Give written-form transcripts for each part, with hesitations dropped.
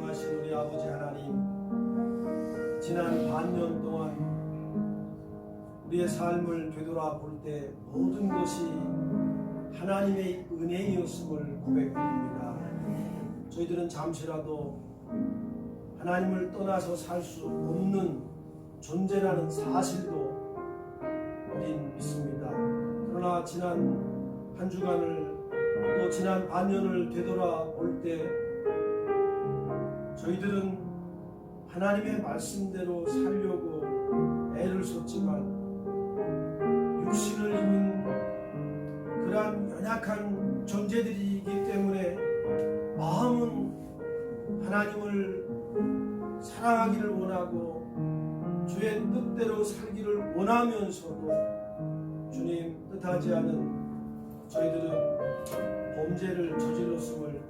전능하신 우리 아버지 하나님, 지난 반년 동안 우리의 삶을 되돌아볼 때 모든 것이 하나님의 은혜이었음을 고백드립니다. 저희들은 잠시라도 하나님을 떠나서 살 수 없는 존재라는 사실도 우린 믿습니다. 그러나 지난 한 주간을 또 지난 반년을 되돌아볼 때 저희들은 하나님의 말씀대로 살려고 애를 썼지만 육신을 입은 그러한 연약한 존재들이기 때문에 마음은 하나님을 사랑하기를 원하고 주의 뜻대로 살기를 원하면서도 주님 뜻하지 않은 저희들은 범죄를 저질렀음을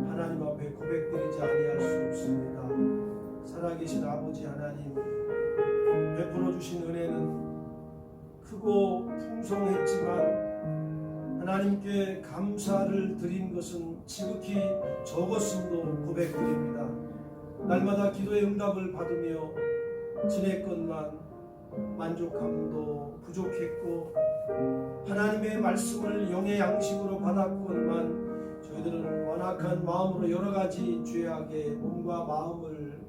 하나님 앞에 고백드리지 아니할 수 없습니다. 살아계신 아버지 하나님, 베풀어 주신 은혜는 크고 풍성했지만 하나님께 감사를 드린 것은 지극히 적었음도 고백드립니다. 날마다 기도의 응답을 받으며 지냈건만 만족함도 부족했고 하나님의 말씀을 영의 양식으로 받았건만 저희들은 완악한 마음으로 여러가지 죄악에 몸과 마음을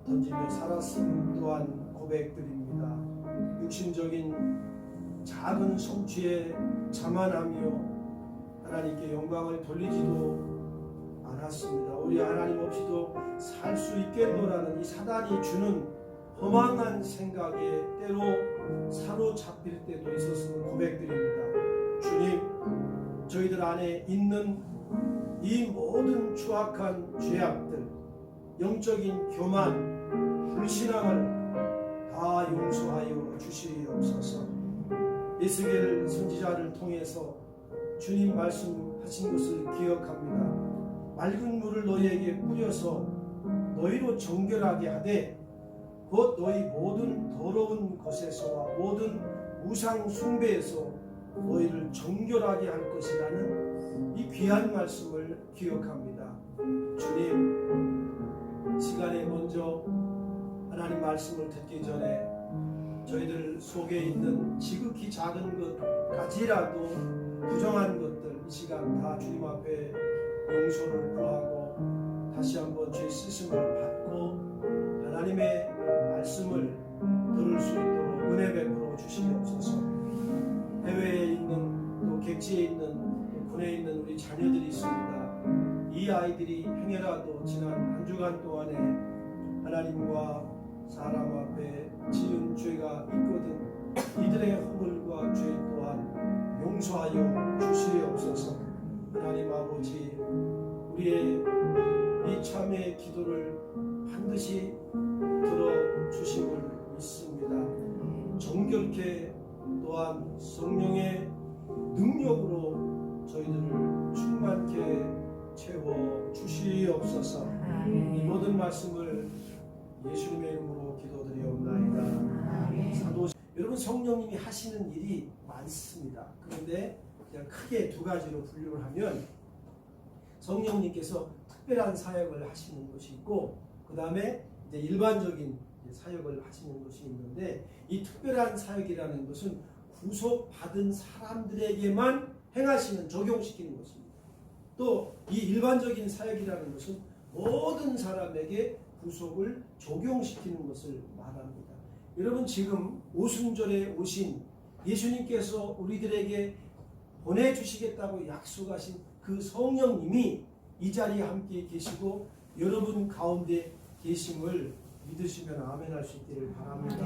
던지며 살았음 또한 고백드립니다. 육신적인 작은 성취에 자만하며 하나님께 영광을 돌리지도 않았습니다. 우리 하나님 없이도 살 수 있겠노라는 이 사단이 주는 허망한 생각에 때로 사로잡힐 때도 있었음을 고백드립니다. 주님, 저희들 안에 있는 이 모든 추악한 죄악들, 영적인 교만, 불신앙을 다 용서하여 주시옵소서. 에스겔 선지자를 통해서 주님 말씀하신 것을 기억합니다. 맑은 물을 너희에게 뿌려서 너희로 정결하게 하되 곧 너희 모든 더러운 것에서와 모든 우상 숭배에서 너희를 정결하게 할 것이라는 이 귀한 말씀을 기억합니다. 주님, 시간에 먼저 하나님 말씀을 듣기 전에 저희들 속에 있는 지극히 작은 것까지라도 부정한 것들 이 시간 다 주님 앞에 용서를 구하고 다시 한번 죄 씻음을 받고 하나님의 말씀을 들을 수 있도록 은혜 베풀어 주시옵소서. 해외에 있는 또 객지에 있는 군에 있는 우리 자녀들이 있습니다. 이 아이들이 행여라도 지난 한 주간 동안에 하나님과 사람 앞에 지은 죄가 있거든 이들의 허물과 죄 또한 용서하여 주시옵소서. 하나님 아버지, 우리의 이 참회의 기도를 반드시 들어주심을 믿습니다. 정결케 또한 성령의 능력으로 저희들을 충만케 채워 주시옵소서. 이 모든 말씀을 예수님의 이름으로 기도드리옵나이다. 사도 여러분, 성령님이 하시는 일이 많습니다. 그런데 그냥 크게 두 가지로 분류를 하면 성령님께서 특별한 사역을 하시는 것이 있고 그 다음에 이제 일반적인 사역을 하시는 것이 있는데 이 특별한 사역이라는 것은 구속받은 사람들에게만 행하시는 적용시키는 것입니다. 또 이 일반적인 사역이라는 것은 모든 사람에게 구속을 적용시키는 것을 말합니다. 여러분, 지금 오순절에 오신 예수님께서 우리들에게 보내주시겠다고 약속하신 그 성령님이 이 자리에 함께 계시고 여러분 가운데 계심을 믿으시면 아멘 할 수 있기를 바랍니다.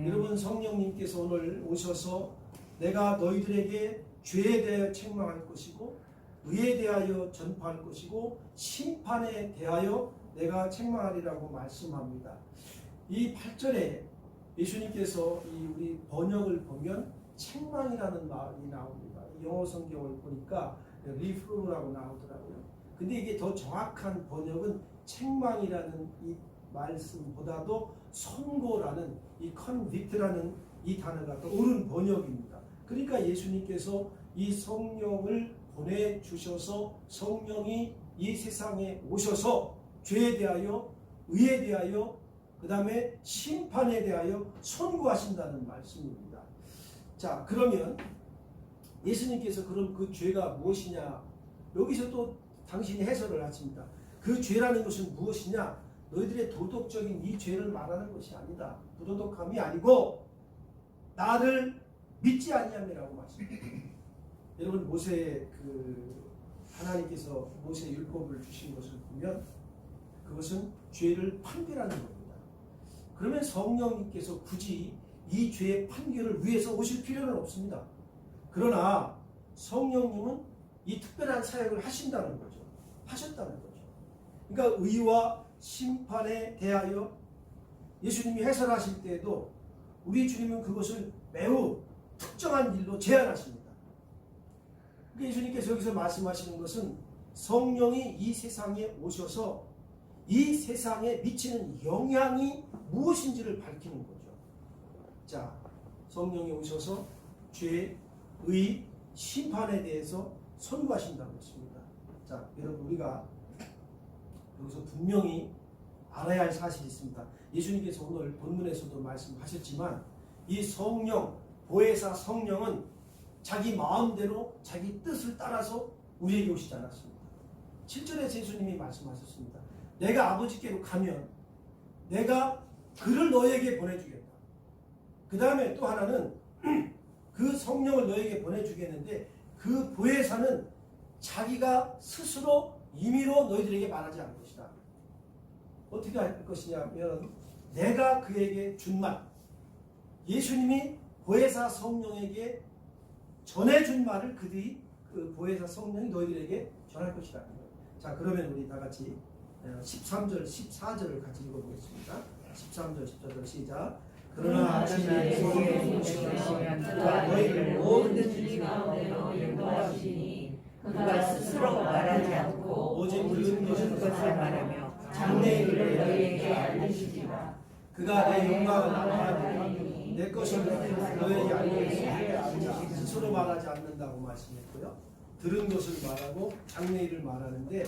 여러분, 성령님께서 오늘 오셔서 내가 너희들에게 죄에 대하여 책망할 것이고 의에 대하여 전파할 것이고 심판에 대하여 내가 책망하리라고 말씀합니다. 이 8절에 예수님께서 우리 번역을 보면 책망이라는 말이 나옵니다. 영어 성경을 보니까 리프로라고 나오더라고요. 근데 이게 더 정확한 번역은 책망이라는 이 말씀보다도 선고라는 이 컨빅트라는 이 단어가 더 옳은 번역입니다. 그러니까 예수님께서 이 성령을 보내주셔서 성령이 이 세상에 오셔서 죄에 대하여, 의에 대하여, 그 다음에 심판에 대하여 선고하신다는 말씀입니다. 자, 그러면 예수님께서 그럼 그 죄가 무엇이냐? 여기서 또 당신이 해설을 하십니다. 그 죄라는 것은 무엇이냐? 너희들의 도덕적인 이 죄를 말하는 것이 아니다. 부도덕함이 아니고 나를 믿지 아니함이라고 말씀합니다. 여러분 모세의 하나님께서 모세 율법을 주신 것을 보면 그것은 죄를 판결하는 겁니다. 그러면 성령님께서 굳이 이 죄의 판결을 위해서 오실 필요는 없습니다. 그러나 성령님은 이 특별한 사역을 하신다는 거죠. 하셨다는 거죠. 그러니까 의와 심판에 대하여 예수님이 해설하실 때에도 우리 주님은 그것을 매우 특정한 일로 제한하십니다. 그러니까 예수님께서 여기서 말씀하시는 것은 성령이 이 세상에 오셔서 이 세상에 미치는 영향이 무엇인지를 밝히는 거죠. 자, 성령이 오셔서 죄, 의, 심판에 대해서 선고하신다는 것입니다. 자, 여러분 우리가 여기서 분명히 알아야 할 사실이 있습니다. 예수님께서 오늘 본문에서도 말씀하셨지만 이 성령, 보혜사 성령은 자기 마음대로 자기 뜻을 따라서 우리에게 오시지 않았습니다. 7절에서 예수님이 말씀하셨습니다. 내가 아버지께로 가면 내가 그를 너에게 보내주겠다. 그 다음에 또 하나는 그 성령을 너에게 보내주겠는데 그 보혜사는 자기가 스스로 임의로 너희들에게 말하지 않을 것이다. 어떻게 할 것이냐면 내가 그에게 준 말, 예수님이 보혜사 성령에게 전해준 말을 그들이 그 보혜사 성령이 너희들에게 전할 것이다. 자, 그러면 우리 다 같이 13절, 14절을 같이 읽어보겠습니다. 13절, 14절 시작. 그러나 성령이 오시면 그가 너희를 모든 진리 가운데로 인도하시니 그가 스스로 말하지 않고 오직 묻은 것을 말하며 장래의 일을 너희에게 알리시리라. 그가 내 영광을 말하니 내 것을 너희에게 알리시리라. 스스로 말하지 않는다고 말씀했고요. 들은 것을 말하고 장래일을 말하는데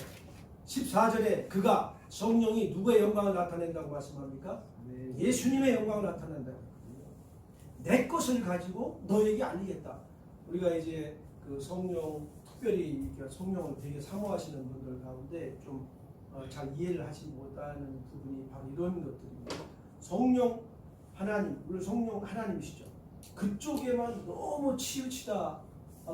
14절에 그가 성령이 누구의 영광을 나타낸다고 말씀합니까? 예수님의 영광을 나타낸다고. 내 것을 가지고 너에게 알리겠다. 우리가 이제 그 성령 특별히 성령을 되게 사모하시는 분들 가운데 좀 잘 이해를 하시지 못하는 부분이 바로 이런 것들입니다. 성령 하나님, 물론 성령 하나님이시죠. 그쪽에만 너무 치우치다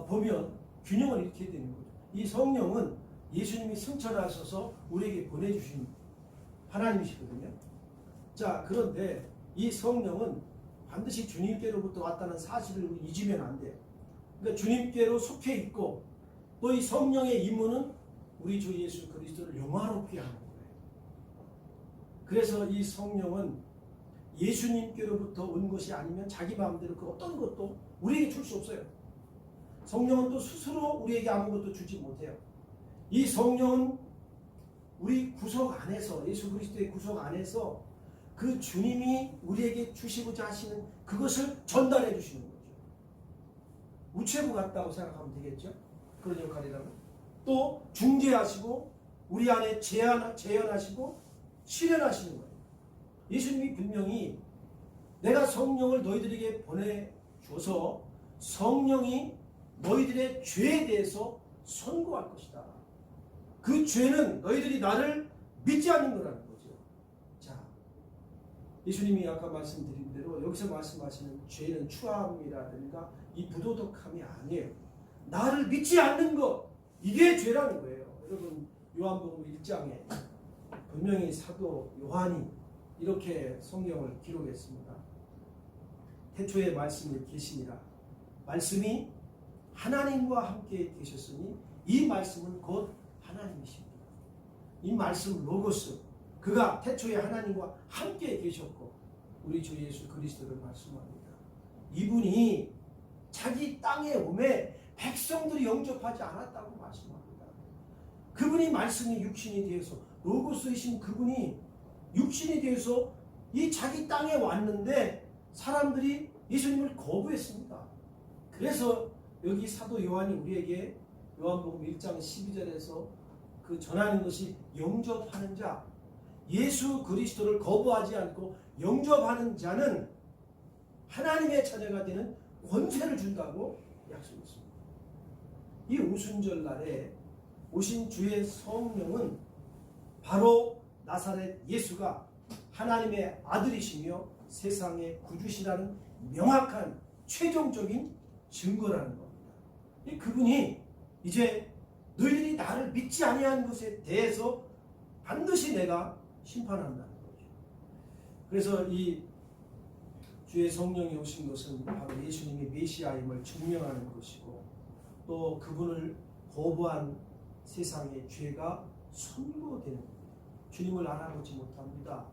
보면 균형을 잃게 되는 거죠. 이 성령은 예수님이 승천하셔서 우리에게 보내주신 하나님이시거든요. 자, 그런데 이 성령은 반드시 주님께로부터 왔다는 사실을 우리 잊으면 안 돼요. 그러니까 주님께로 속해 있고 또 이 성령의 임무는 우리 주 예수 그리스도를 영화롭게 하는 거예요. 그래서 이 성령은 예수님께로부터 온 것이 아니면 자기 마음대로 그 어떤 것도 우리에게 줄 수 없어요. 성령은 또 스스로 우리에게 아무것도 주지 못해요. 이 성령은 우리 구속 안에서, 예수 그리스도의 구속 안에서 그 주님이 우리에게 주시고자 하시는 그것을 전달해 주시는 거죠. 우체부 같다고 생각하면 되겠죠. 그런 역할이라면. 또 중재하시고 우리 안에 재현하시고 실현하시는 거예요. 예수님이 분명히 내가 성령을 너희들에게 보내줘서 성령이 너희들의 죄에 대해서 선고할 것이다. 그 죄는 너희들이 나를 믿지 않는 거라는 거죠. 자, 예수님이 아까 말씀드린 대로 여기서 말씀하시는 죄는 추함이라든가 이 부도덕함이 아니에요. 나를 믿지 않는 것, 이게 죄라는 거예요. 여러분 요한복음 1장에 분명히 사도 요한이 이렇게 성경을 기록했습니다. 태초에 말씀이 계시니라. 말씀이 하나님과 함께 계셨으니 이 말씀은 곧 하나님이십니다. 이 말씀 로고스, 그가 태초에 하나님과 함께 계셨고 우리 주 예수 그리스도를 말씀합니다. 이분이 자기 땅에 오매 백성들이 영접하지 않았다고 말씀합니다. 그분이 말씀이 육신이 되어서 로고스이신 그분이 육신이 되어서 이 자기 땅에 왔는데 사람들이 예수님을 거부했습니다. 그래서 여기 사도 요한이 우리에게 요한복음 1장 12절에서 그 전하는 것이 영접하는 자, 예수 그리스도를 거부하지 않고 영접하는 자는 하나님의 자녀가 되는 권세를 준다고 약속했습니다. 이 오순절 날에 오신 주의 성령은 바로 나사렛 예수가 하나님의 아들이시며 세상의 구주시라는 명확한 최종적인 증거라는 겁니다. 그분이 이제 너희들이 나를 믿지 아니한 것에 대해서 반드시 내가 심판한다는 거죠. 그래서 이 주의 성령이 오신 것은 바로 예수님이 메시아임을 증명하는 것이고, 또 그분을 거부한 세상의 죄가 선고되는 겁니다. 주님을 알아보지 못합니다.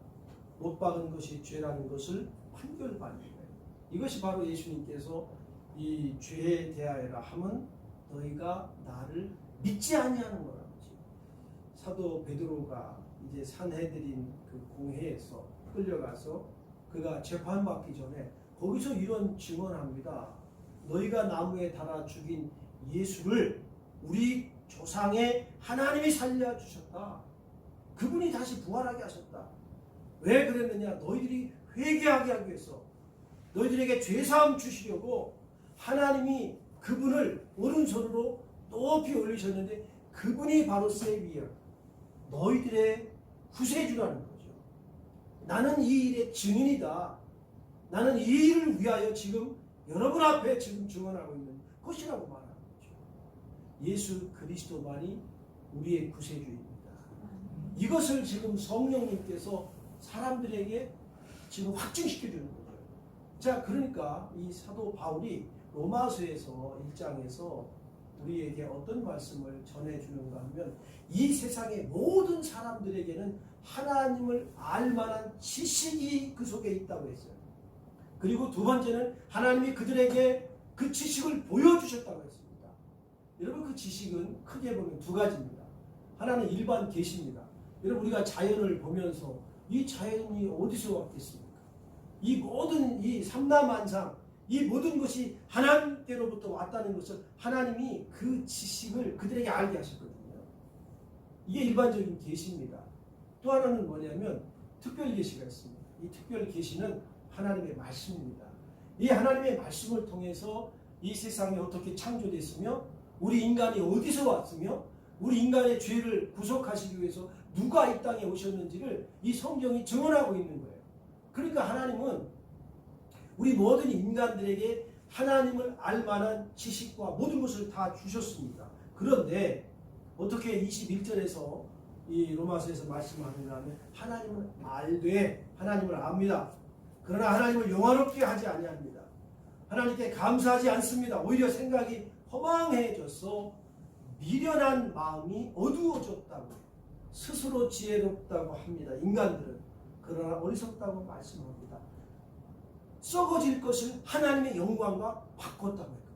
못 박은 것이 죄라는 것을 판결받는 거예요. 이것이 바로 예수님께서 이 죄에 대하여라 함은 너희가 나를 믿지 아니하는 거라는 거지. 사도 베드로가 이제 산헤드린 그 공회에서 끌려가서 그가 재판받기 전에 거기서 이런 증언합니다. 너희가 나무에 달아 죽인 예수를 우리 조상의 하나님이 살려주셨다. 그분이 다시 부활하게 하셨다. 왜 그랬느냐? 너희들이 회개하게 하기 위해서, 너희들에게 죄사함 주시려고 하나님이 그분을 오른손으로 높이 올리셨는데, 그분이 바로 세비어, 너희들의 구세주라는 거죠. 나는 이 일의 증인이다. 나는 이 일을 위하여 지금 여러분 앞에 지금 증언하고 있는 것이라고 말하는 거죠. 예수 그리스도만이 우리의 구세주입니다. 이것을 지금 성령님께서 사람들에게 지금 확증시켜 주는 거죠. 자, 그러니까 이 사도 바울이 로마서에서 1장에서 우리에게 어떤 말씀을 전해주는가 하면, 이 세상의 모든 사람들에게는 하나님을 알만한 지식이 그 속에 있다고 했어요. 그리고 두 번째는 하나님이 그들에게 그 지식을 보여주셨다고 했습니다. 여러분, 그 지식은 크게 보면 두 가지입니다. 하나는 일반 계시입니다. 여러분, 우리가 자연을 보면서 이 자연이 어디서 왔겠습니까? 이 모든 이 삼라만상, 이 모든 것이 하나님께로부터 왔다는 것을 하나님이 그 지식을 그들에게 알게 하셨거든요. 이게 일반적인 계시입니다. 또 하나는 뭐냐면 특별 계시가 있습니다. 이 특별 계시는 하나님의 말씀입니다. 이 하나님의 말씀을 통해서 이 세상이 어떻게 창조됐으며, 우리 인간이 어디서 왔으며, 우리 인간의 죄를 구속하시기 위해서 누가 이 땅에 오셨는지를 이 성경이 증언하고 있는 거예요. 그러니까 하나님은 우리 모든 인간들에게 하나님을 알만한 지식과 모든 것을 다 주셨습니다. 그런데 어떻게 21절에서 이 로마서에서 말씀하는가 하면, 하나님을 알되 하나님을 압니다. 그러나 하나님을 영화롭게 하지 아니합니다. 하나님께 감사하지 않습니다. 오히려 생각이 허망해져서 미련한 마음이 어두워졌다고, 스스로 지혜롭다고 합니다. 인간들은. 그러나 어리석다고 말씀합니다. 썩어질 것을 하나님의 영광과 바꿨다고 했거든요.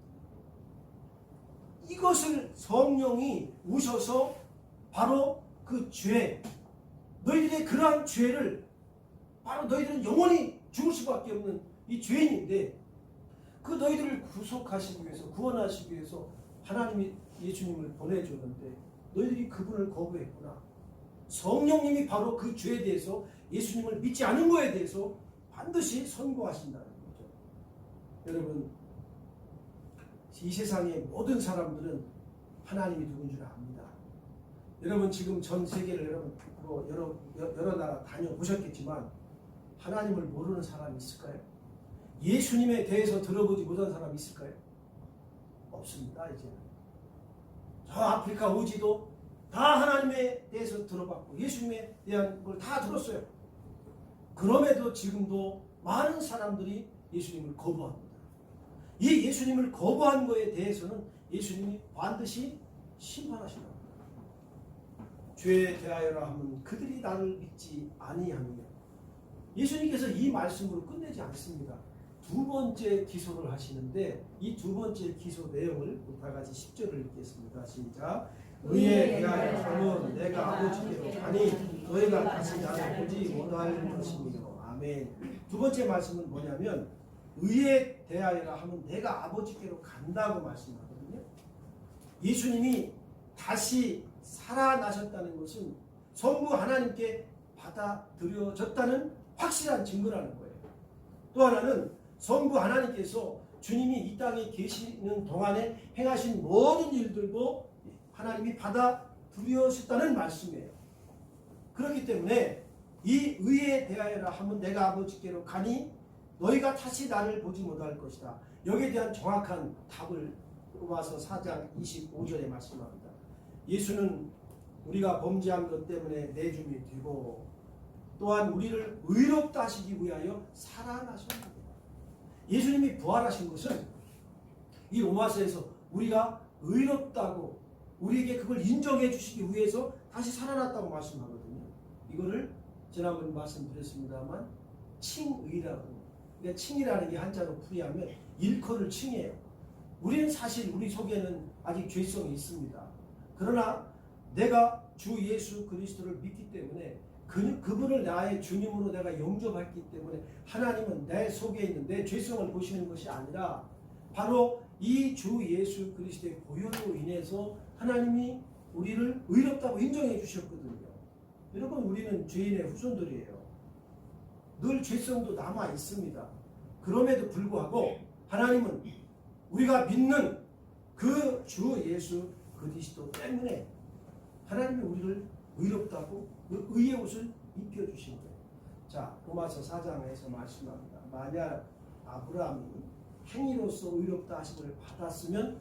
이것을 성령이 오셔서 바로 그 죄, 너희들의 그러한 죄를, 바로 너희들은 영원히 죽을 수밖에 없는 이 죄인인데, 그 너희들을 구속하시기 위해서, 구원하시기 위해서 하나님이 예수님을 보내줬는데 너희들이 그분을 거부했구나. 성령님이 바로 그 죄에 대해서, 예수님을 믿지 않은 것에 대해서 반드시 선고하신다는 거죠. 여러분, 이 세상의 모든 사람들은 하나님이 누군 줄 압니다. 여러분, 지금 전 세계를 여러분 여러 나라 다녀보셨겠지만 하나님을 모르는 사람이 있을까요? 예수님에 대해서 들어보지 못한 사람이 있을까요? 없습니다. 이제는 저 아프리카 오지도 다 하나님에 대해서 들어봤고 예수님에 대한 걸 다 들었어요. 그럼에도 지금도 많은 사람들이 예수님을 거부합니다. 이 예수님을 거부한 것에 대해서는 예수님이 반드시 심판하신다. 죄에 대하여라 하면 그들이 나를 믿지 아니하느냐. 예수님께서 이 말씀으로 끝내지 않습니다. 두 번째 기소를 하시는데, 이 두 번째 기소 내용을 다 같이 10절을 읽겠습니다. 시작. 의에 대하여 함은 내가 아버지께로 가니 너희가 다시 나를 보지 못할 것이며. 아멘. 두 번째 말씀은 뭐냐면, 의에 대하여라 하면 내가 아버지께로 간다고 말씀하거든요. 예수님이 다시 살아나셨다는 것은 성부 하나님께 받아들여졌다는 확실한 증거라는 거예요. 또 하나는 성부 하나님께서 주님이 이 땅에 계시는 동안에 행하신 모든 일들도 하나님이 받아들여졌다는 말씀이에요. 그렇기 때문에 이 의에 대하여라 하면 내가 아버지께로 가니 너희가 다시 나를 보지 못할 것이다. 여기에 대한 정확한 답을 로마서 4장 25절에 말씀합니다. 예수는 우리가 범죄한 것 때문에 내줌이 되고 또한 우리를 의롭다 하시기 위하여 살아나셨습니다. 예수님이 부활하신 것은 이 로마서에서 우리가 의롭다고 우리에게 그걸 인정해 주시기 위해서 다시 살아났다고 말씀하거든요. 이거를 지난번 말씀드렸습니다만 칭의라고. 그러니까 칭이라는 게 한자로 풀이하면 일컬을 칭해요. 우리는 사실 우리 속에는 아직 죄성이 있습니다. 그러나 내가 주 예수 그리스도를 믿기 때문에 그분을 나의 주님으로 내가 영접했기 때문에 하나님은 내 속에 있는 내 죄성을 보시는 것이 아니라 바로 이 주 예수 그리스도의 보혈로 인해서 하나님이 우리를 의롭다고 인정해 주셨거든요. 여러분 우리는 죄인의 후손들이에요. 늘 죄성도 남아 있습니다. 그럼에도 불구하고 하나님은 우리가 믿는 그 주 예수 그리스도 때문에 하나님이 우리를 의롭다고 그 의의 옷을 입혀주신 거예요. 자, 로마서 4장에서 말씀합니다. 만약 아브라함이 행위로서 의롭다 하심을 받았으면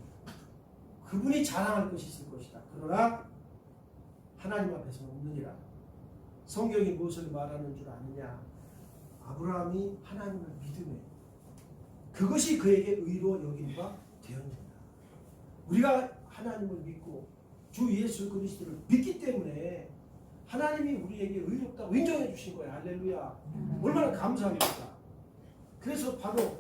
그분이 자랑할 것이 있을 것이다. 그러나 하나님 앞에서는 없느니라. 성경이 무엇을 말하는 줄 아느냐? 아브라함이 하나님을 믿음에 그것이 그에게 의로 여김바 되었느니라. 우리가 하나님을 믿고 주 예수 그리스도를 믿기 때문에 하나님이 우리에게 의롭다고 인정해 주신 거예요. 할렐루야. 얼마나 감사합니까? 그래서 바로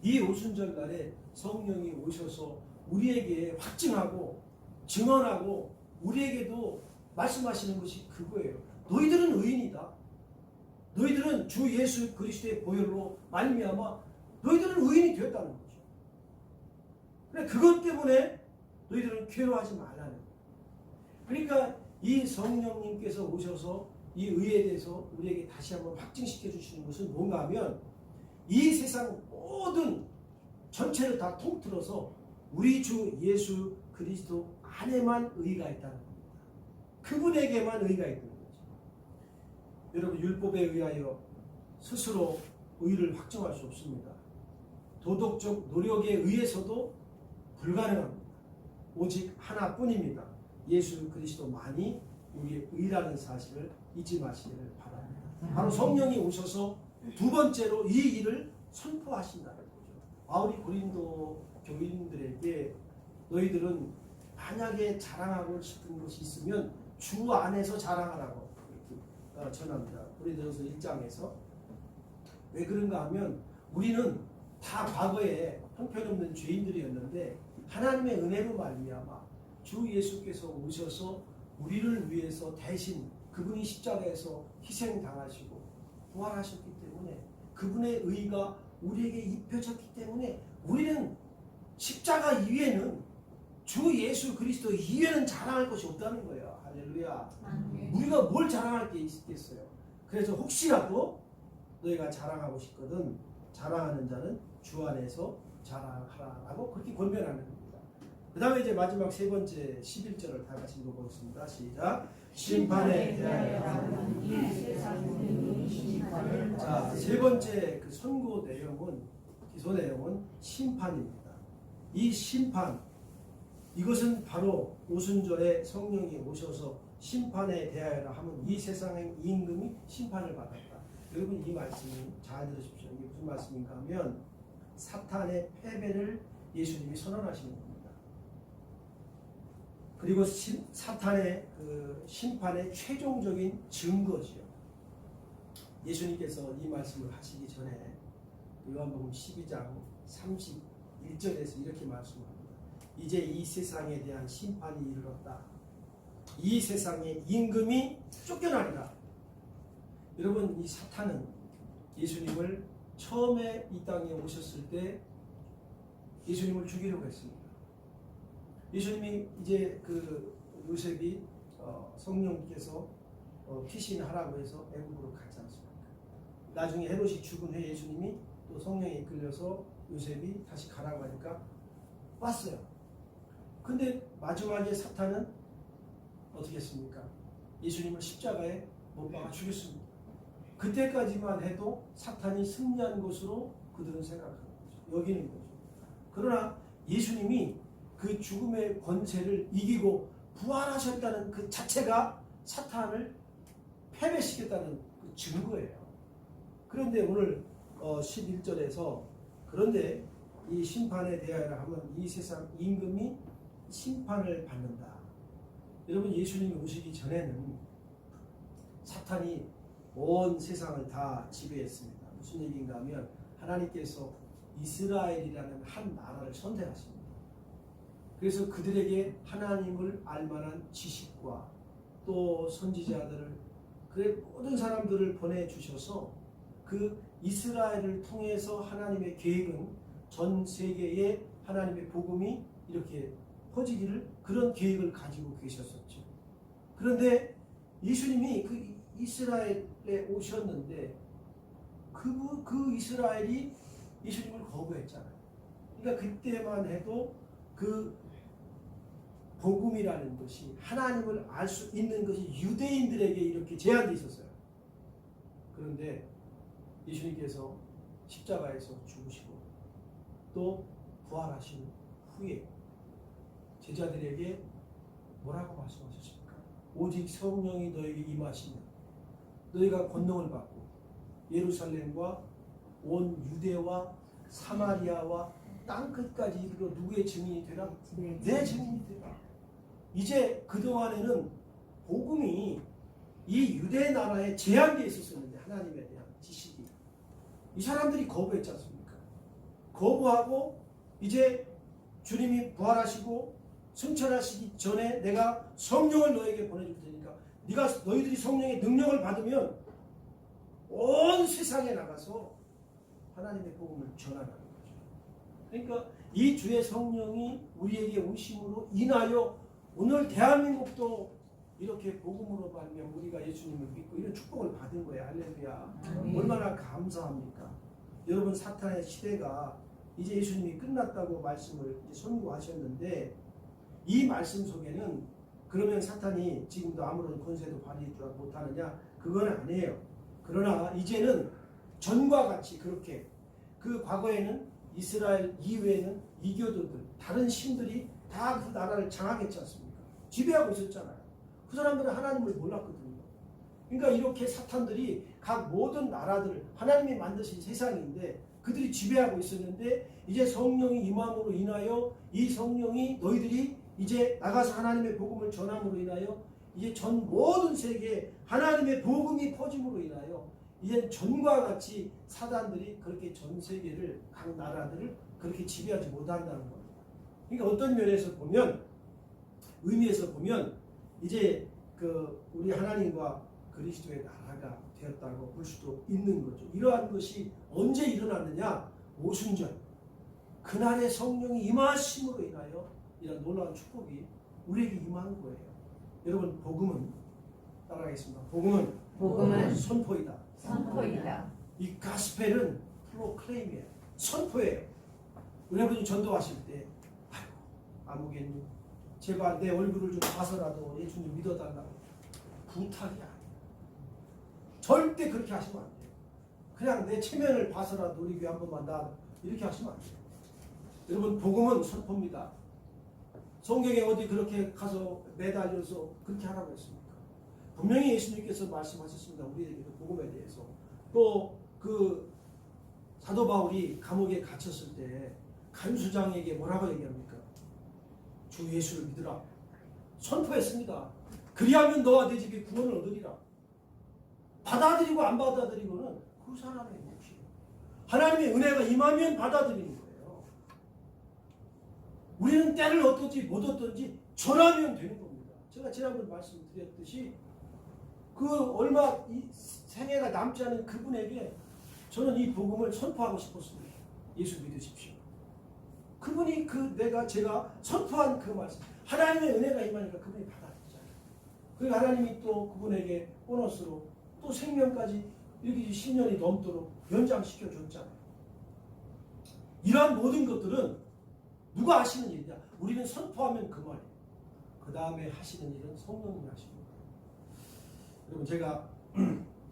이 오순절 날에 성령이 오셔서 우리에게 확증하고 증언하고 우리에게도 말씀하시는 것이 그거예요. 너희들은 의인이다. 너희들은 주 예수 그리스도의 보혈로 말미암아 너희들은 의인이 되었다는 거죠. 그래 그것 때문에 너희들은 괴로워하지 말라는 거예요. 그러니까 이 성령님께서 오셔서 이 의에 대해서 우리에게 다시 한번 확증시켜 주시는 것은 뭔가 하면 이 세상 모든 전체를 다 통틀어서 우리 주 예수 그리스도 안에만 의가 있다는 겁니다. 그분에게만 의가 있는 거죠. 여러분 율법에 의하여 스스로 의를 확정할 수 없습니다. 도덕적 노력에 의해서도 불가능합니다. 오직 하나뿐입니다. 예수 그리스도만이 우리의 의라는 사실을 잊지 마시기를 바랍니다. 바로 성령이 오셔서 두 번째로 이 일을 선포하신다는 거죠. 바울이 고린도 교인들에게 너희들은 만약에 자랑하고 싶은 것이 있으면 주 안에서 자랑하라고 이렇게 전합니다. 고린도전서 1장에서 왜 그런가 하면 우리는 다 과거에 형편없는 죄인들이었는데 하나님의 은혜로 말미암아 주 예수께서 오셔서 우리를 위해서 대신 그분이 십자가에서 희생당하시고 부활하셨기 때문에 그분의 의가 우리에게 입혀졌기 때문에 우리는 십자가 이외에는 주 예수 그리스도 이외에는 자랑할 것이 없다는 거예요. 할렐루야. 우리가 뭘 자랑할 게 있겠어요. 그래서 혹시라도 너희가 자랑하고 싶거든 자랑하는 자는 주 안에서 자랑하라라고 그렇게 권면하는 겁니다. 그 다음에 이제 마지막 세 번째 11절을 다 같이 읽어보겠습니다. 시작. 심판에 대하여 자, 세 번째 그 선고 내용은 기소 내용은 심판입니다. 이 심판 이것은 바로 오순절에 성령이 오셔서 심판에 대하여라 하면 이 세상의 임금이 심판을 받았다. 여러분 이 말씀을 잘 들으십시오. 이게 무슨 말씀인가 하면 사탄의 패배를 예수님이 선언하시는 겁니다. 그리고 사탄의 그 심판의 최종적인 증거지요. 예수님께서 이 말씀을 하시기 전에 요한복음 12장 31절에서 이렇게 말씀합니다. 이제 이 세상에 대한 심판이 이르렀다. 이 세상의 임금이 쫓겨나리라. 여러분 이 사탄은 예수님을 처음에 이 땅에 오셨을 때 예수님을 죽이려고 했습니다. 예수님이 이제 그 요셉이 성령께서 피신하라고 해서 애굽으로 갔지 않습니까? 나중에 헤롯이 죽은 후에 예수님이 또 성령에 이끌려서 요셉이 다시 가라고 하니까 왔어요. 근데 마지막에 사탄은 어떻게 했습니까? 예수님을 십자가에 못 박아 죽였습니다. 그때까지만 해도 사탄이 승리한 것으로 그들은 생각하는 거죠. 여기는 거죠. 그러나 예수님이 그 죽음의 권세를 이기고 부활하셨다는 그 자체가 사탄을 패배시켰다는 그 증거예요. 그런데 오늘 11절에서 그런데 이 심판에 대하여 하면 이 세상 임금이 심판을 받는다. 여러분 예수님이 오시기 전에는 사탄이 온 세상을 다 지배했습니다. 무슨 얘기인가 하면 하나님께서 이스라엘이라는 한 나라를 선택하십니다. 그래서 그들에게 하나님을 알만한 지식과 또 선지자들을 그래 모든 사람들을 보내주셔서 그 이스라엘을 통해서 하나님의 계획은 전 세계에 하나님의 복음이 이렇게 퍼지기를 그런 계획을 가지고 계셨었죠. 그런데 예수님이 그 이스라엘에 오셨는데 그 이스라엘이 예수님을 거부했잖아요. 그러니까 그때만 해도 그 복음이라는 것이 하나님을 알 수 있는 것이 유대인들에게 이렇게 제한되어 있었어요. 그런데 예수님께서 십자가에서 죽으시고 또 부활하신 후에 제자들에게 뭐라고 말씀하셨습니까? 오직 성령이 너에게 임하시면 너희가 권능을 받고 예루살렘과 온 유대와 사마리아와 땅끝까지 이르러 누구의 증인이 되라? 내 증인이 되라. 이제 그동안에는 복음이 이 유대 나라에 제한되어 있었는데 하나님에 대한 지식이 이 사람들이 거부했지 않습니까? 거부하고 이제 주님이 부활하시고 승천하시기 전에 내가 성령을 너에게 보내줄 테니까 너희들이 성령의 능력을 받으면 온 세상에 나가서 하나님의 복음을 전하는 거죠. 그러니까 이 주의 성령이 우리에게 오심으로 인하여 오늘 대한민국도 이렇게 복음으로 말면 우리가 예수님을 믿고 이런 축복을 받은 거예요. 할렐루야. 얼마나 감사합니까? 여러분 사탄의 시대가 이제 예수님이 끝났다고 말씀을 이제 선고하셨는데 이 말씀 속에는 그러면 사탄이 지금도 아무런 권세도 발휘하지 못하느냐? 그건 아니에요. 그러나 이제는 전과 같이 그렇게 그 과거에는 이스라엘 이외에는 이교도들 다른 신들이 다 그 나라를 장악했지 않습니까? 지배하고 있었잖아요. 그 사람들은 하나님을 몰랐거든요. 그러니까 이렇게 사탄들이 각 모든 나라들을 하나님이 만드신 세상인데 그들이 지배하고 있었는데 이제 성령이 임함으로 인하여 이 성령이 너희들이 이제 나가서 하나님의 복음을 전함으로 인하여 이제 전 모든 세계에 하나님의 복음이 퍼짐으로 인하여 이제 전과 같이 사단들이 그렇게 전 세계를 각 나라들을 그렇게 지배하지 못한다는 겁니다. 그러니까 어떤 면에서 보면 의미에서 보면 이제 그 우리 하나님과 그리스도의 나라가 되었다고 볼 수도 있는 거죠. 이러한 것이 언제 일어났느냐? 오순절 그날의 성령이 임하심으로 인하여 이런 놀라운 축복이 우리에게 임한 거예요. 여러분 복음은 따라하겠습니다. 복음은 선포이다. 이 가스펠은 프로클레임이에요. 선포예요. 여러분이 전도하실 때 아무개님 제발 내 얼굴을 좀 봐서라도 예수님 믿어달라고 부탁이 아니에요. 절대 그렇게 하시면 안 돼요. 그냥 내 체면을 봐서라도 우리 교회 한 번만 나 이렇게 하시면 안 돼요. 여러분 복음은 선포입니다. 성경에 어디 그렇게 가서 매달려서 그렇게 하라고 했습니까? 분명히 예수님께서 말씀하셨습니다. 우리에게도 복음에 대해서. 또 그 사도 바울이 감옥에 갇혔을 때 간수장에게 뭐라고 얘기합니까? 주 예수를 믿으라. 선포했습니다. 그리하면 너와 내 집이 구원을 얻으리라. 받아들이고 안 받아들이고는 그 사람의 몫이에요. 하나님의 은혜가 임하면 받아들이는 거예요. 우리는 때를 어떤지 못 어떤지 전하면 되는 겁니다. 제가 지난번 말씀드렸듯이 그 얼마 이 생애가 남지 않은 그분에게 저는 이 복음을 선포하고 싶었습니다. 예수 믿으십시오. 그분이 제가 선포한 그 말씀 하나님의 은혜가 임하니까 그분이 받아들이잖아요. 그리고 하나님이 또 그분에게 보너스로 또 생명까지 이렇게 10년이 넘도록 연장시켜 줬잖아요. 이러한 모든 것들은 누가 하시는 일이냐? 우리는 선포하면 그만이에요. 그 다음에 하시는 일은 성령님이 하시는 거예요. 여러분 제가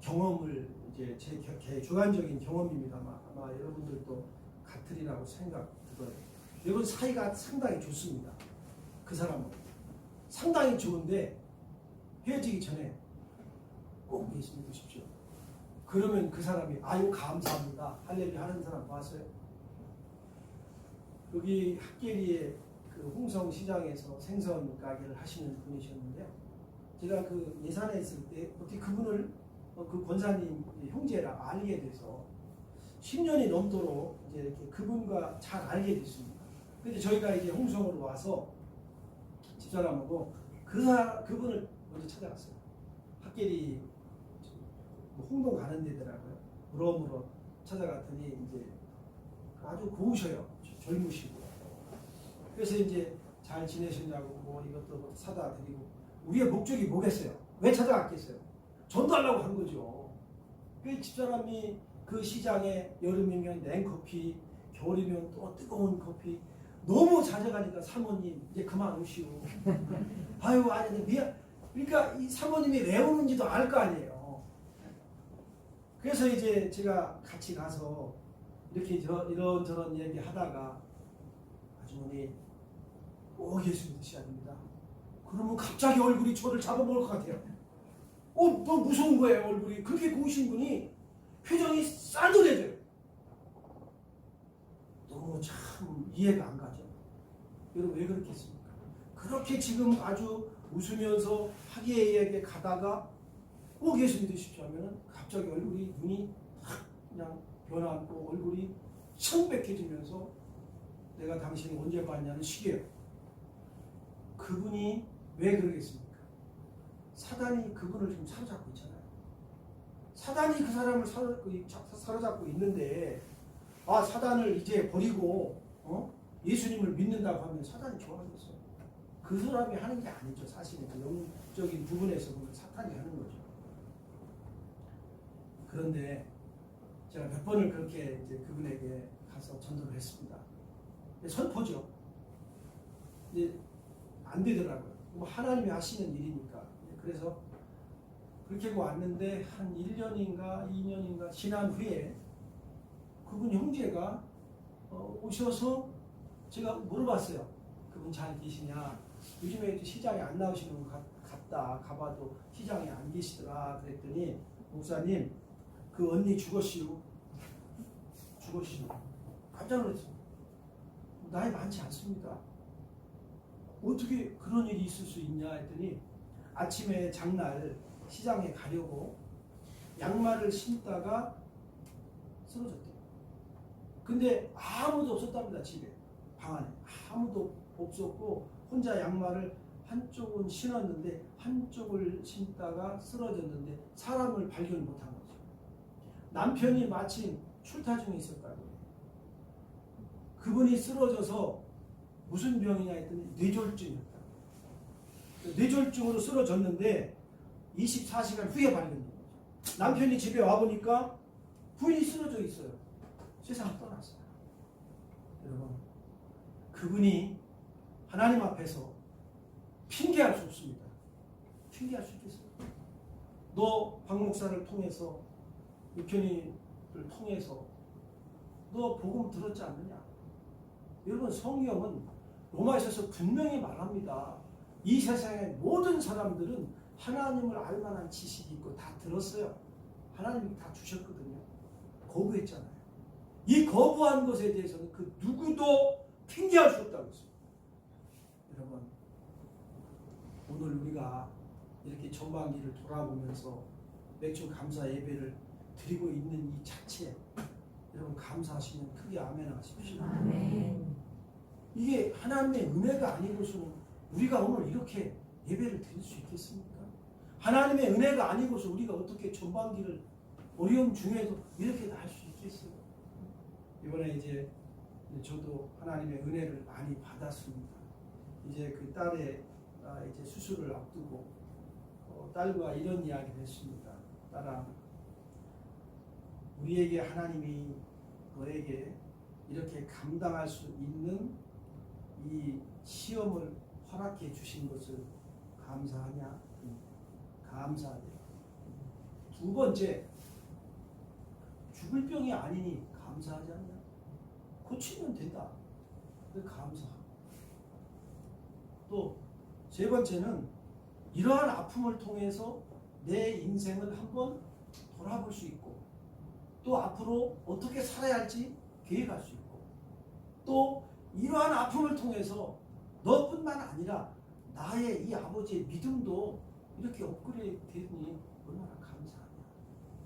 경험을 이제 제 주관적인 경험입니다만 아마 여러분들도 같으리라고 생각 들어요. 여러분 사이가 상당히 좋습니다. 그 사람은 상당히 좋은데 헤어지기 전에 꼭 예수 믿으십시오. 그러면 그 사람이 아유 감사합니다 할렐루야 하는 사람 봤어요? 여기 학계리에 그 홍성시장에서 생선 가게를 하시는 분이셨는데요. 제가 그 예산에 있을 때 어떻게 그분을 그 권사님 형제라 알게 돼서 10년이 넘도록 이제 이렇게 그분과 잘 알게 됐습니다. 근데 저희가 이제 홍성으로 와서 집사람하고 그분을 먼저 찾아갔어요. 학계리 홍동 가는 데더라고요. 물어물어 찾아갔더니 이제 아주 고우셔요. 젊으시고. 그래서 이제 잘 지내셨냐고 뭐 이것도 사다 드리고 우리의 목적이 뭐겠어요? 왜 찾아갔겠어요? 전도하려고 한 거죠. 그 집사람이 그 시장에 여름이면 냉커피, 겨울이면 또 뜨거운 커피 너무 잦아가니까 사모님 이제 그만 오시오. 아유 아니 미안. 그러니까 이 사모님이 왜 오는지도 알 거 아니에요. 그래서 이제 제가 같이 가서 이렇게 이런저런 얘기 하다가 아주머니 꼭 예수 믿으셔야 됩니다. 그러면 갑자기 얼굴이 저를 잡아먹을 것 같아요. 너무 무서운 거예요. 얼굴이 그렇게 고우신 분이 표정이 싸늘해져요. 너무 참 이해가 안 가죠. 여러분 왜 그렇겠습니까? 그렇게 지금 아주 웃으면서 하기에게 가다가 꼭 예수 믿으십시오 하면 갑자기 얼굴이 눈이 확 그냥 변하고 얼굴이 청백해지면서 내가 당신을 언제 봤냐는 식이에요. 그분이 왜 그러겠습니까? 사단이 그분을 지금 사로잡고 있잖아요. 사단이 그 사람을 사로잡고 있는데 사단을 이제 버리고 예수님을 믿는다고 하면 사단이 좋아하겠어요. 그 사람이 하는 게 아니죠. 사실은 그 영적인 부분에서 보면 사탄이 하는 거죠. 그런데 제가 몇 번을 그렇게 이제 그분에게 가서 전도를 했습니다. 선포죠. 이제 안 되더라고요. 뭐 하나님이 하시는 일이니까. 그래서 그렇게 하고 왔는데 한 1년인가 2년인가 지난 후에 그분 형제가 오셔서 제가 물어봤어요. 그분 잘 계시냐? 요즘에 시장에 안 나오시는 것 같다. 가봐도 시장에 안 계시더라. 그랬더니 목사님 그 언니 죽었시오. 깜짝 놀랐어요. 나이 많지 않습니다. 어떻게 그런 일이 있을 수 있냐 했더니 아침에 장날 시장에 가려고 양말을 신다가 쓰러졌대요. 근데 아무도 없었답니다. 집에 방 안에 아무도 없었고 혼자 양말을 한쪽은 신었는데 한쪽을 신다가 쓰러졌는데 사람을 발견 못한 거죠. 남편이 마침 출타 중에 있었다고 해요. 그분이 쓰러져서 무슨 병이냐 했더니 뇌졸중이었다. 뇌졸중으로 쓰러졌는데 24시간 후에 발견된 거죠. 남편이 집에 와보니까 부인이 쓰러져 있어요. 세상을 떠났어요. 여러분, 그분이 하나님 앞에서 핑계할 수 없습니다. 핑계할 수 있겠어요? 너 박 목사를 통해서 육현이를 통해서 너 복음 들었지 않느냐? 여러분 성경은 로마에서 분명히 말합니다. 이 세상의 모든 사람들은 하나님을 알 만한 지식이 있고 다 들었어요. 하나님이 다 주셨거든요. 거부했잖아요. 이 거부한 것에 대해서는 그 누구도 핑계할 수 없다고 했어요. 여러분 오늘 우리가 이렇게 전반기를 돌아보면서 맥주 감사 예배를 드리고 있는 이 자체 여러분 감사하시면 크게 아멘 하십시오. 아멘. 이게 하나님의 은혜가 아니고서는 우리가 오늘 이렇게 예배를 드릴 수 있겠습니까? 하나님의 은혜가 아니고서 우리가 어떻게 전반기를 어려움 중에도 이렇게 할 수 있겠어요? 이번에 이제 저도 하나님의 은혜를 많이 받았습니다. 이제 그 딸의 이제 수술을 앞두고 딸과 이런 이야기를 했습니다. 딸아, 우리에게 하나님이 너에게 이렇게 감당할 수 있는 이 시험을 허락해 주신 것을 감사하냐? 감사하대. 두 번째, 죽을 병이 아니니 감사하지 않냐? 고치면 된다. 감사하고. 또 세 번째는 이러한 아픔을 통해서 내 인생을 한번 돌아볼 수 있고 또 앞으로 어떻게 살아야 할지 계획할 수 있고 또 이러한 아픔을 통해서 너뿐만 아니라 나의 이 아버지의 믿음도 이렇게 업그레이드 되니 얼마나 감사하냐.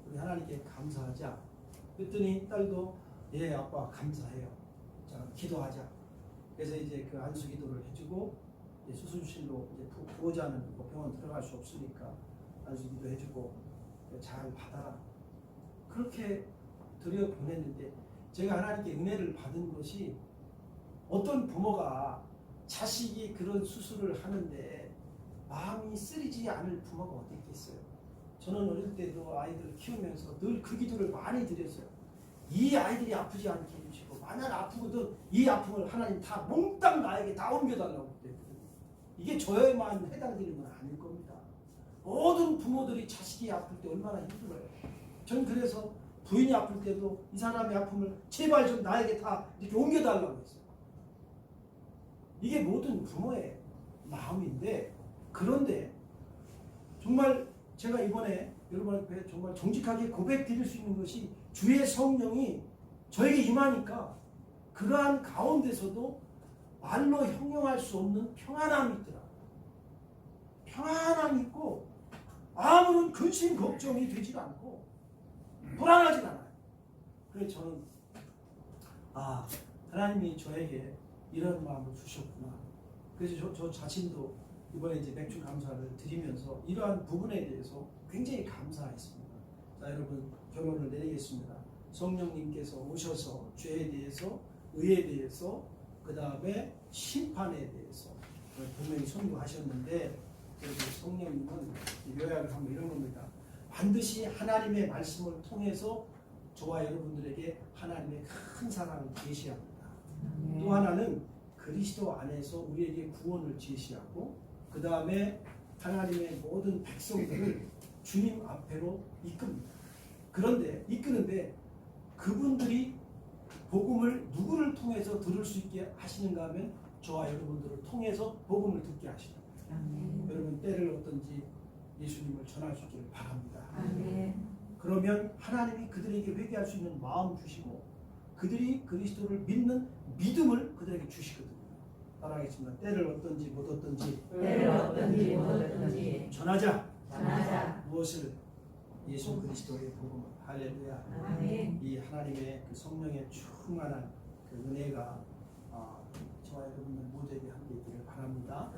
우리 하나님께 감사하자. 그랬더니 딸도 예 아빠 감사해요. 자 기도하자. 그래서 이제 그 안수 기도를 해주고 이제 수술실로 이제 부호자는 병원 들어갈 수 없으니까 안수 기도 해주고 잘 받아라. 그렇게 들여 보냈는데 제가 하나님께 은혜를 받은 것이 어떤 부모가 자식이 그런 수술을 하는데 마음이 쓰리지 않을 부모가 어디 있겠어요. 저는 어릴 때도 아이들을 키우면서 늘 그 기도를 많이 드렸어요. 이 아이들이 아프지 않게 해주시고 만약 아프거든 이 아픔을 하나님 다 몽땅 나에게 다 옮겨달라고 그랬거든요. 이게 저에만 해당되는 건 아닐 겁니다. 모든 부모들이 자식이 아플 때 얼마나 힘들어요. 전 그래서 부인이 아플 때도 이 사람의 아픔을 제발 좀 나에게 다 이렇게 옮겨달라고 했어요. 이게 모든 부모의 마음인데 그런데 정말 제가 이번에 여러분 앞에 정말 정직하게 고백드릴 수 있는 것이 주의 성령이 저에게 임하니까 그러한 가운데서도 말로 형용할 수 없는 평안함이 있더라. 평안함이 있고 아무런 근심 걱정이 되지 않고 불안하지 않아요. 그래서 저는 하나님이 저에게 이런 마음을 주셨구나. 그래서 저 자신도 이번에 이제 맥주 감사를 드리면서 이러한 부분에 대해서 굉장히 감사했습니다. 자 여러분 결론을 내리겠습니다. 성령님께서 오셔서 죄에 대해서 의에 대해서 그 다음에 심판에 대해서 분명히 선고하셨는데 성령님은 요약을 하면 이런 겁니다. 반드시 하나님의 말씀을 통해서 저와 여러분들에게 하나님의 큰 사랑을 제시합니다. 또 하나는 그리스도 안에서 우리에게 구원을 제시하고 그 다음에 하나님의 모든 백성들을 주님 앞에로 이끕니다. 그런데 이끄는데 그분들이 복음을 누구를 통해서 들을 수 있게 하시는가 하면 저와 여러분들을 통해서 복음을 듣게 하십니다. 여러분 때를 얻든지 예수님을 전할 수 있기를 바랍니다. 그러면 하나님이 그들에게 회개할 수 있는 마음 주시고 그들이 그리스도를 믿는 믿음을 그들에게 주시거든요. 따라하겠습니다. 때를 얻든지 못 얻든지 전하자. 무엇을? 예수 그리스도의 복음을. 할렐루야. 이 하나님의 그 성령의 충만한 그 은혜가 저와 여러분들 모두에게 함께 있기를 바랍니다.